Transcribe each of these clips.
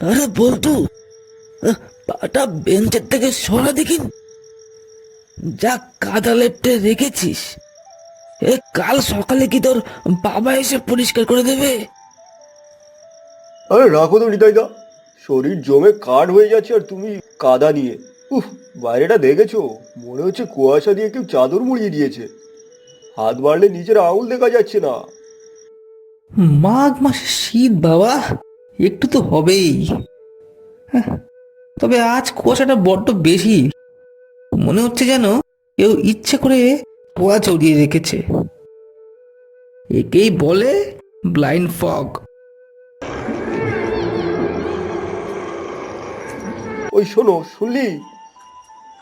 আরে বল্টু, পাটা বেঞ্চের থেকে সরা দেখিন। যা কাদা লেপটে রেখেছিস, কাল সকালে কি তোর বাবা এসে পরিষ্কার করে দেবে? আরে রাখো তো নিতাইদা, শরীর জমে কাঠ হয়ে যাচ্ছে আর তুমি কাদা নিয়ে। উফ, বাইরেটা দেখেছো? মনে হচ্ছে কুয়াশা দিয়ে কেউ চাদর মুড়িয়ে দিয়েছে। হাত বাড়লে নিচের আঙুল দেখা যাচ্ছে না। মাঘ মাসে শীত বাবা, একটু তো হবেই। হ্যাঁ, তবে আজ কুয়াশাটা বড্ড বেশি। মনে হচ্ছে যেন কেউ ইচ্ছে করে ধোঁয়া চড়িয়ে রেখেছে। একেই বলে ব্লাইন্ড ফগ। ওই শোনো, শুনলি?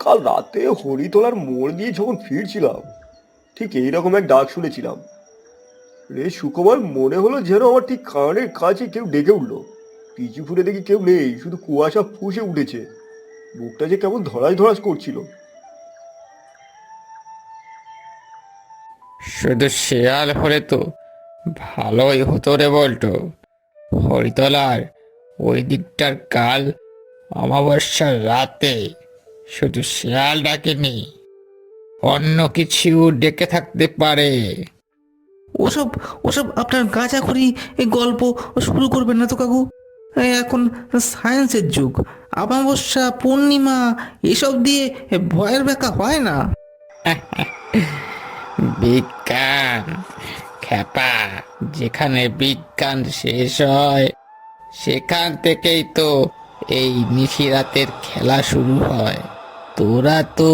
কাল রাতে হরিতলার মোড় দিয়ে যখন ফিরছিলাম, ঠিক এইরকম এক ডাক শুনেছিলাম। রে সুকুমার, মনে হলো যেন আমার ঠিক কানের কাছে কেউ ডেকে উঠলো। পিছু ফুটে দেখি কেউ নেই, শুধু কুয়াশা ফুসে উঠেছে। বুকটা যে কেমন ধড়াস ধড়াস করছিল। শুধু শেয়াল হলে তো ভালোই হতো রে বলতো। হরিতলার ওই দিকটার কাল অমাবস্যার রাতে শুধু শেয়াল ডাকেনি, অন্য কিছু ডেকে থাকতে পারে। ওসব ওসব আপনার গাঁজাখড়ি এই গল্প শুরু করবেন না তো কাকু। এখন সায়েন্সের যুগ। অমাবস্যা, পূর্ণিমা এসব দিয়ে ভয়ের ব্যাখ্যা হয় না। বিজ্ঞান খ্যাপা, যেখানে বিজ্ঞান শেষ হয় সেখান থেকেই তো এই নিশিরাতের খেলা শুরু হয়। তোরা তো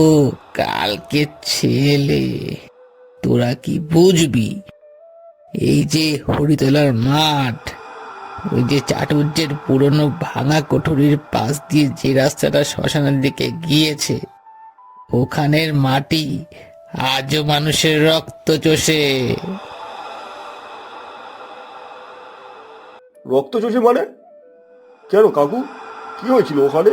কালকে ছেলে, তোরা কি বুঝবি? এই যে হরিতলার মাঠ, ওই যে চাটুর্যের পুরনো ভাঙা কোঠরির পাশ দিয়ে যে রাস্তাটা শ্মশানের দিকে গিয়েছে, ওখানের মাটি আজও মানুষের রক্ত চষে। রক্ত চষে মানে? কেন কাকু, কি হয়েছিল ওখানে?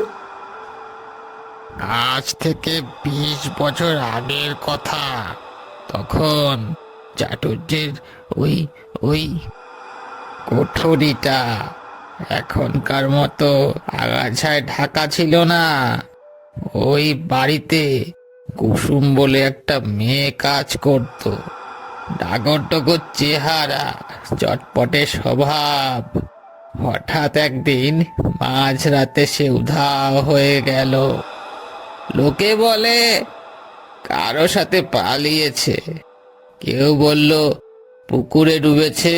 আজ থেকে 20 বছর আগের কথা। তখন চাটুর্যের ওই ওই কোঠরিটা এখনকার মতো আগাছায় ঢাকা ছিল না। ওই বাড়িতে কুসুম বলে একটা মেয়ে কাজ করত। ডাগর ডগর চেহারা, চটপটে স্বভাব। হঠাৎ একদিন মাঝরাতে সে উধাও হয়ে গেল। লোকে বলে কারো সাথে পালিয়েছে, কেউ বলল পুকুরে ডুবেছে,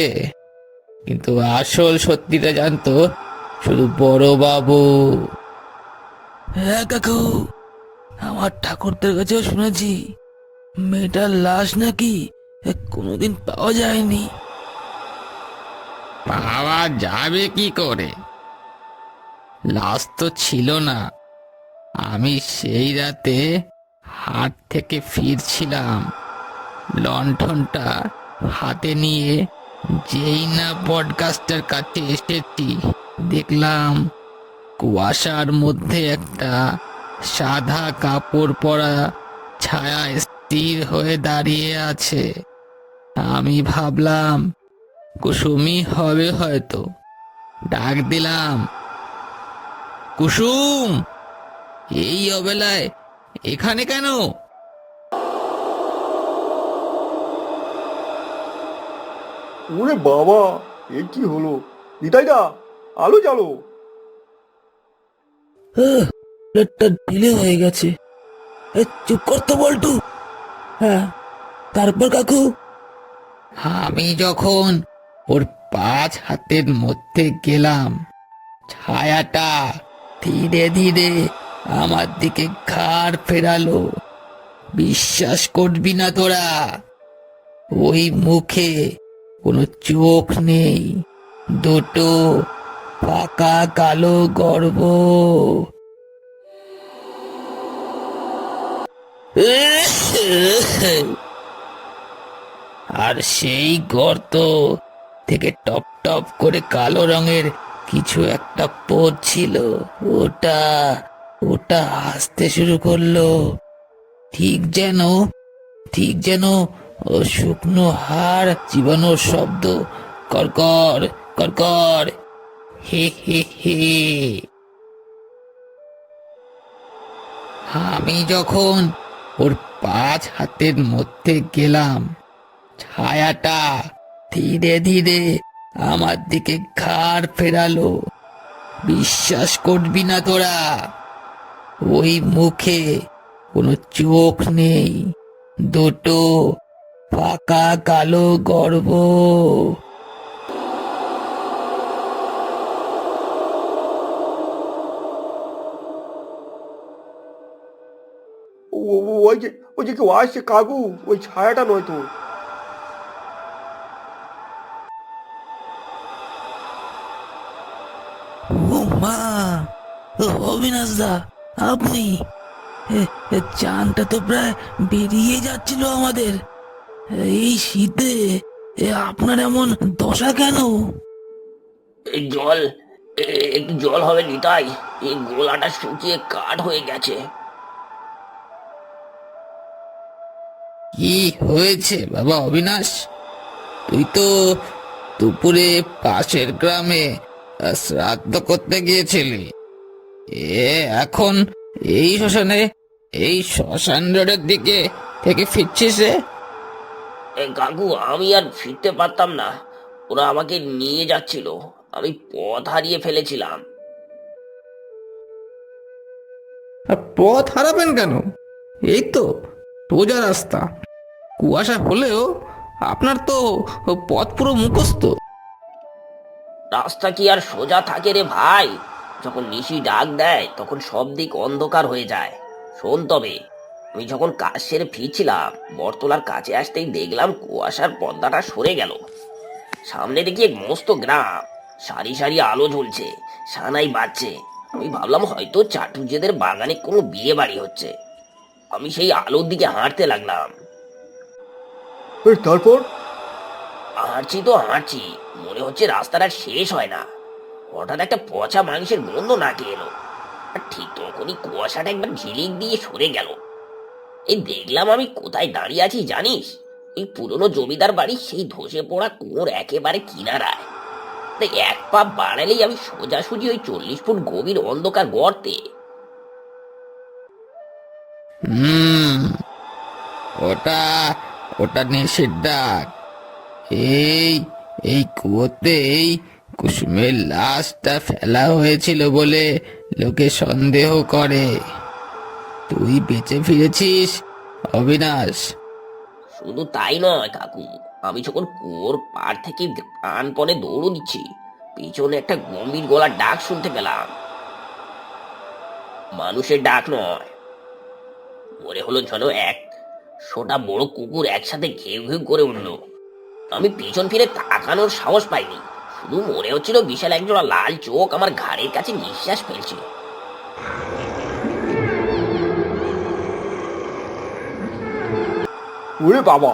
কিন্তু আসল সত্যিটা জানতো শুধু বড় বাবু। হ্যাঁ কাকু, আমার ঠাকুরদের কাছেও শুনেছি মেয়েটার লাশ নাকি কোনোদিন পাওয়া যায়নি। পাওয়া যাবে কি করে? লাশ তো ছিল না। আমি সেই রাতে হাট থেকে ফিরছিলাম, লণ্ঠনটা হাতে নিয়ে যেই না বটগাছটার কাছে এসেছি, দেখলাম কুয়াশার মধ্যে একটা সাদা কাপড় পরা ছায়া স্থির হয়ে দাঁড়িয়ে আছে। আমি ভাবলাম কুসুমই হবে হয়তো। ডাক দিলাম, কুসুম, এই অবেলায় এখানে কেন? ওরে বাবা, এ কি হলো? নিতাইদা, আলো জ্বালো। প্লেটটা ঢিলে হয়ে গেছে। চুপ করতে বল্টু। হ্যাঁ, তারপর কাকু? আমি যখন ওর 5 হাতের মধ্যে গেলাম, ছায়াটা ধীরে ধীরে আমার দিকে ঘাড় ফেরালো। বিশ্বাস করবি না তোরা, ওই মুখে কোনো চোখ নেই, দুটো ফাঁকা কালো গর্ভ। আর সেই গর্ত থেকে টপ টপ করে কালো রঙের কিছু একটা পড়ছিল। ওটা ওটা হাসতে শুরু করলো, ঠিক যেন ঠিক যেন ও শুকনো হাড় চিবানোর শব্দ। কড়কড় কড়কড়। হে হে হে। আমি যখন ওর 5 হাতের মধ্যে গেলাম, ছায়াটা ধীরে ধীরে আমার দিকে ঘাড় ফেরালো। বিশ্বাস করবি না তোরা, ওই মুখে কোনো চোখ নেই, দুটো ফাঁকা কালো গর্ভ। ওই যে কেউ আসছে কাকু, ওই ছায়াটা নয় তো। ও মা, ও অবিনাশ দা, আপনি? চানটা তো প্রায় বেরিয়ে যাচ্ছিল আমাদের। এই শীতে আপনার এমন দশা কেন? এই জল, একটু জল হবে নিতাই। এই গোলাটা শুকিয়ে কাঠ হয়ে গেছে। কি হয়েছে বাবা অবিনাশ? তুই তো দুপুরে পাশের গ্রামে শ্রাদ্ধ করতে গিয়েছিলি, এখন এই শ্মশান রোডের দিকে থেকে ফিরছিস রে? কাকু, আমি আর ফিরতে পারতাম না। ওরা আমাকে নিয়ে যাচ্ছিল, আমি পথ হারিয়ে ফেলেছিলাম। আর পথ হারাবেন কেন? এই তো সোজা রাস্তা। কুয়াশা হলেও আপনার তো পথ পুরো মুখস্থ। রাস্তা কি আর সোজা থাকে রে ভাই? যখন নিশি ডাক দেয় তখন সব দিক অন্ধকার হয়ে যায়। শোন তবে, আমি যখন কাজ সেরে ফিরছিলাম, বটতলার কাছে আসতেই দেখলাম কুয়াশার পর্দাটা সরে গেল। সামনে দেখি এক মস্ত গ্রাম, সারি সারি আলো জ্বলছে, সানাই বাজছে। আমি ভাবলাম হয়তো চাটুজ্যেদের বাগানে কোনো বিয়ে বাড়ি হচ্ছে। আমি সেই আলোর দিকে হাঁটতে লাগলাম। তারপর? হাঁটছি তো হাঁটছি, মনে হচ্ছে রাস্তাটা শেষ হয় না। হঠাৎ একটা পচা মাংসের গন্ধ নাকে এলো, আর ঠিক তখনই কুয়াশাটা একবার ঝিলিক দিয়ে সরে গেল। এই দেখলাম আমি কোথায় দাঁড়িয়ে আছি জানিস? ওই পুরনো জমিদার বাড়ির সেই ধসে পড়া কুয়োর একেবারে কিনারায়। তাই এক পা বাড়ালেই আমি সোজাসুজি ওই 40 ফুট গভীর অন্ধকার গর্তে। হুম, ওটা ওটা নিষেধ ডাক। এই এই কুয়োতেই কুসুমের লাশটা ফেলা হয়েছিল বলে লোকে সন্দেহ করে। তুই বেঁচে ফিরেছিস অবিনাশ। শুধু তাই নয় কাকু, আমি যখন কুয়োর পাড় থেকে প্রাণপণে দৌড় দিচ্ছি, পিছনে একটা গম্ভীর গলার ডাক শুনতে পেলাম। মানুষের ডাক নয়, মনে হলো যেন 100টা বড় কুকুর একসাথে ঘেউ ঘেউ করে উঠলো। আমি পিছন ফিরে তাকানোর সাহস পাইনি, শুধু মনে হচ্ছিল বিশাল একজোড়া লাল চোখ আমার ঘাড়ের কাছে নিঃশ্বাস ফেলছে। ওরে বাবা,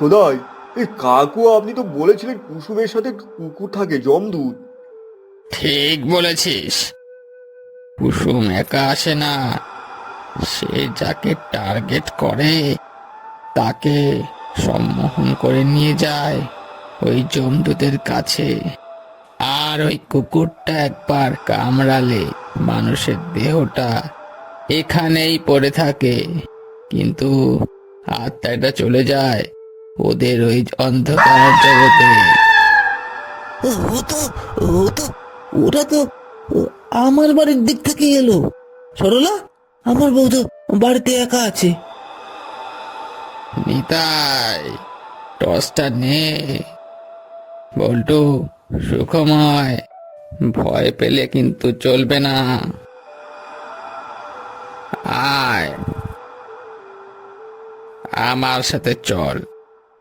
কোথায়? এই কাকু, আপনি তো বলেছিলেন কুসুমের সাথে কুকুর থাকে, যমদূত। ঠিক বলেছিস, কুসুম একা আসে না, সে যাকে টার্গেট করে তাকে সম্মোহন করে নিয়ে যায় ওই জমদূতের কাছে। আর ওই কুকুরটা একবার কামড়ালে মানুষের দেহটা এখানেই পড়ে থাকে, কিন্তু আত্মাটা চলে যায় ওদের ওই অন্ধকার জগতে। ও তো ও তো ওটা তো আমার বাড়ির দিক থেকে এলো। সরলা, আমার বউ তো বাড়িতে একা আছে। নিতাই, টসটা নে। বল্টু, সুখময়, ভয় পেলে কিন্তু চলবে না। আয়, আমার সাথে চল।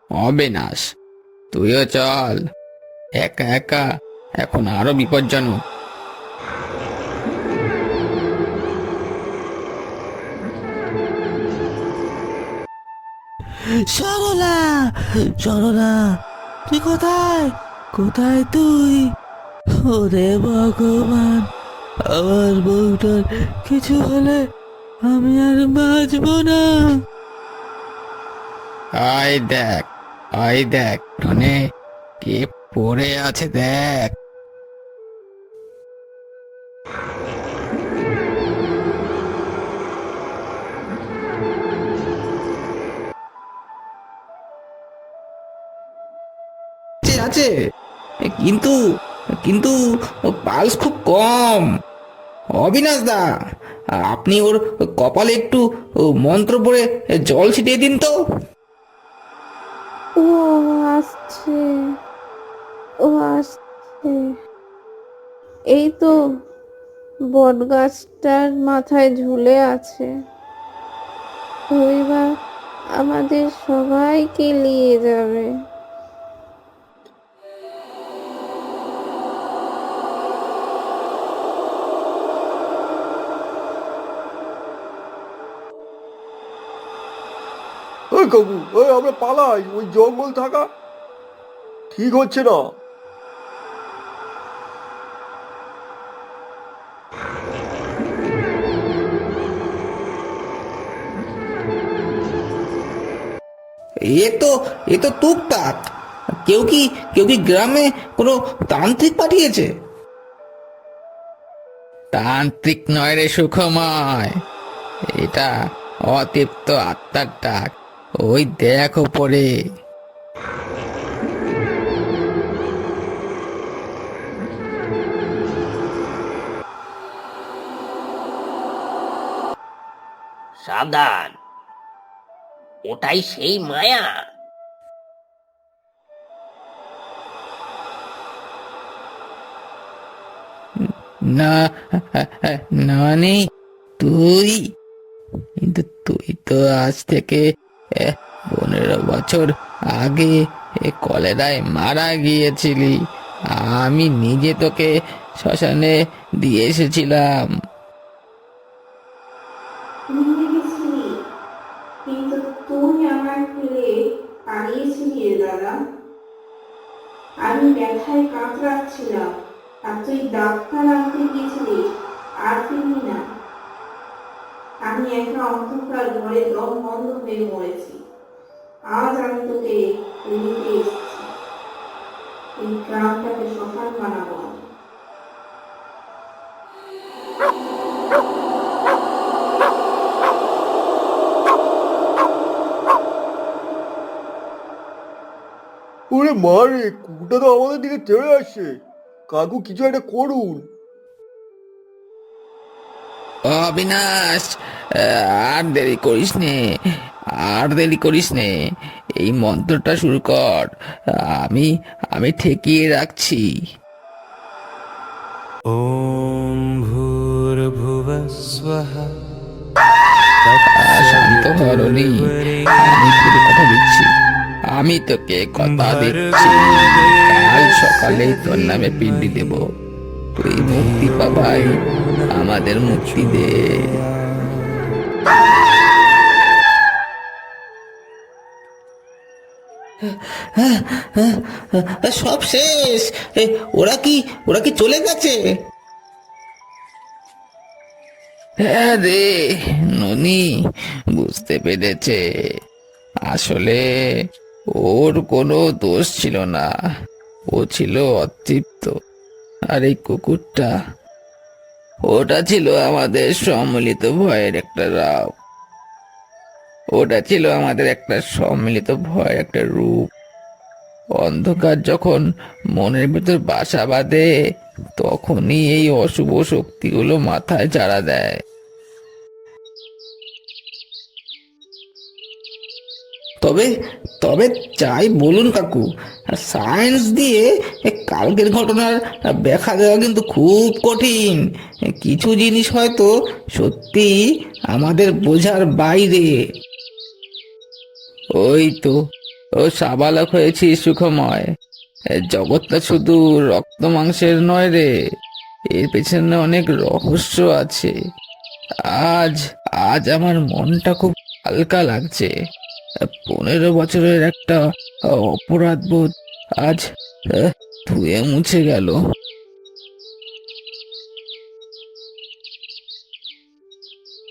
অবিনাশ, তুইও চল। একা একা এখন আরো বিপজ্জনক। সরলা, সরলা, তুই কোথায়? কোথায় তুই? ওরে ভগবান, আমার বউটার কিছু হলে আমি আর বাঁচবো না। আয় দেখ, টনে কে পড়ে আছে দেখ। আছে, কিন্তু কিন্তু পালস খুব কম। অবিনাশ দা, আপনি ওর কপালে একটু মন্ত্র পড়ে জল ছিটিয়ে দিন তো। ও আসছে, ও আসছে। এই তো বট গাছটার মাথায় ঝুলে আছে। ও এবার আমাদের সবাইকে নিয়ে যাবে। ওই কাকু, ওই আমরা পালাই, ওই জঙ্গল থাকা ঠিক হচ্ছে না। এ তো টুকটাক। কেউ কি গ্রামে কোনো তান্ত্রিক পাঠিয়েছে? তান্ত্রিক নয় রে সুখময়, এটা অতৃপ্ত আত্মার ডাক। ওই দেখো পরে। সাবধান, ওটাই সেই মায়া। না, নানি, তুই, কিন্তু তুই তো আজ থেকে 15 বছর আগে কলেরায় মারা গিয়েছিলি। আমি নিজে তোকে শ্মশানে দিয়ে এসেছিলাম। নিয়ে গেছিলি, কিন্তু তুই আমার ফেলে পালিয়েছিলি রে দাদা। আমি ব্যথায় কাতরাচ্ছিলাম, আর তুই ডাক্তার আনতে গিয়েছিলিস, আর ফিরলি না। আমি একা অন্ধকার ঘরে দম বন্ধ হয়ে মরেছি। আজ আমি তোকে নিতে এসেছি, এই গ্রামটাকে শ্মশান বানাবো আমি। ওরে মা রে, কুকুরটা তো আমাদের দিকে চলে আসছে। কাকু, কিছু একটা করুন। অবিনাশ, আর দেরি করিস নে, আর দেরি করিস নে। এই মন্ত্রটা শুরু কর। আমি আমি ঠেকিয়ে রাখছি। ॐ भूर्भुवस्वः শান্ত হরণি, আমি তোকে কথা দিচ্ছি, আমি তোকে কথা দিচ্ছি, কাল সকালেই তোর নামে পিণ্ডি দেব। তুই মুক্তি পা ভাই, আমাদের মুক্তি দে। সব শেষ। ওরা কি চলে গেছে? হ্যাঁ রে, ননি বুঝতে পেরেছে। আসলে ওর কোনো দোষ ছিল না, ও ছিল অতৃপ্ত। আর এই কুকুরটা, ওটা ছিল আমাদের সম্মিলিত ভয়ের একটা রাও। ওটা ছিল আমাদের একটা সম্মিলিত ভয়ের একটা রূপ। অন্ধকার যখন মনের ভিতর বাসা বাঁধে, তখনই এই অশুভ শক্তিগুলো মাথায় চাড়া দেয়। তবে তবে যাই বলুন কাকু, সায়েন্স দিয়ে কালকের ঘটনার ব্যাখ্যা দেওয়া কিন্তু খুব কঠিন। কিছু জিনিস হয়তো সত্যি আমাদের বোঝার বাইরে। ওই তো, ও সাবালক হয়েছিস সুখময়। এ জগৎটা শুধু রক্ত মাংসের নয় রে, এর পেছনে অনেক রহস্য আছে। আজ আজ আমার মনটা খুব হালকা লাগছে। 15 বছরের একটা অপরাধ বোধ আজ ধুয়ে মুছে গেল।